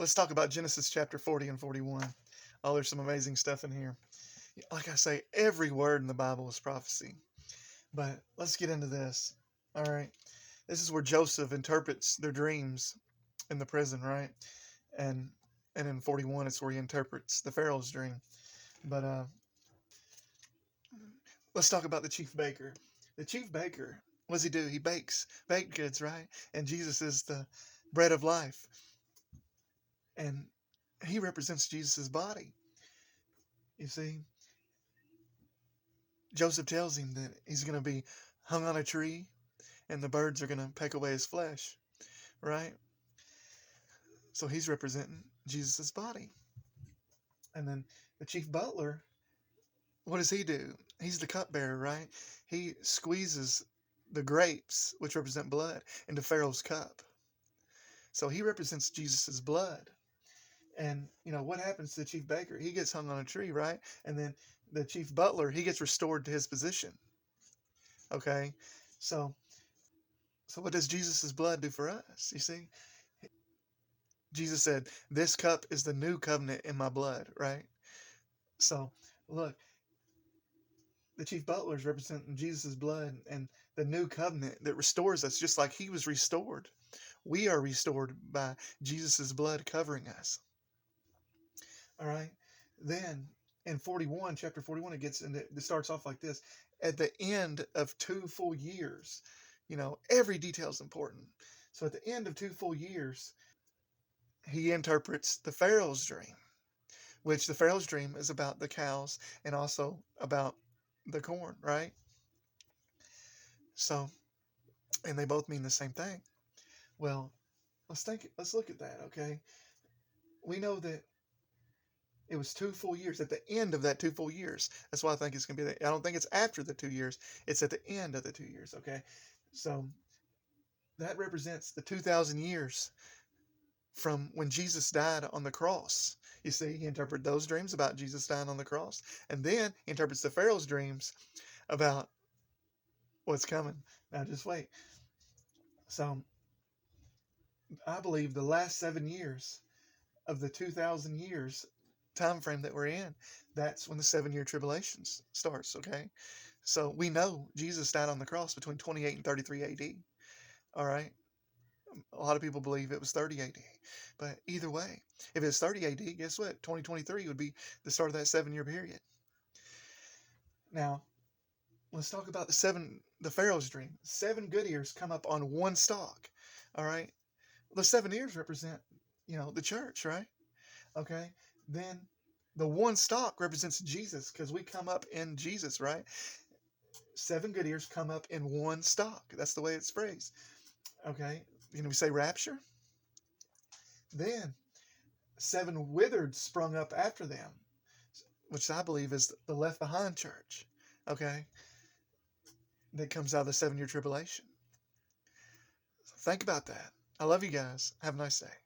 let's talk about Genesis chapter 40 and 41. Oh, there's some amazing stuff in here. Like I say, every word in the Bible is prophecy. But let's get into this. All right. This is where Joseph interprets their dreams in the prison, right? And and in 41 it's where he interprets the Pharaoh's dream. But let's talk about the chief baker. The chief baker, what does he do? He bakes baked goods, right? And Jesus is the bread of life. And he represents Jesus' body. You see, Joseph tells him that he's going to be hung on a tree and the birds are going to peck away his flesh, right? So he's representing Jesus' body. And then the chief butler, what does he do? He's the cupbearer, right? He squeezes the grapes, which represent blood, into Pharaoh's cup. So he represents Jesus' blood. And, what happens to the chief baker? He gets hung on a tree, right? And then the chief butler, he gets restored to his position. Okay? So what does Jesus' blood do for us? You see? Jesus said, "This cup is the new covenant in my blood," right? So, look, the chief butler is representing Jesus' blood and the new covenant that restores us just like he was restored. We are restored by Jesus' blood covering us. All right? Then in chapter 41, it starts off like this. At the end of 2 full years, every detail is important. So at the end of 2 full years, he interprets the Pharaoh's dream, which the Pharaoh's dream is about the cows and also about the corn, right? So, and they both mean the same thing. Well, let's look at that, okay? We know that it was 2 full years at the end of that 2 full years. That's why I think it's going to be I don't think it's after the 2 years. It's at the end of the 2 years, okay? So that represents the 2,000 years from when Jesus died on the cross. You see, he interprets those dreams about Jesus dying on the cross. And then he interprets the Pharaoh's dreams about what's coming. Now just wait. So I believe the last 7 years of the 2,000 years time frame that we're in, that's when the 7 year tribulation starts, okay? So we know Jesus died on the cross between 28 and 33 AD. All right? A lot of people believe it was 30 AD. But either way, if it's 30 AD, guess what? 2023 would be the start of that 7 year period. Now, let's talk about the Pharaoh's dream. 7 good ears come up on one stalk. All right? The 7 ears represent, the church, right? Okay? Then the one stalk represents Jesus because we come up in Jesus, right? 7 good ears come up in one stalk. That's the way it's phrased. Okay? We say rapture? Then 7 withered sprung up after them, which I believe is the left behind church. Okay? That comes out of the 7 year tribulation. So think about that. I love you guys. Have a nice day.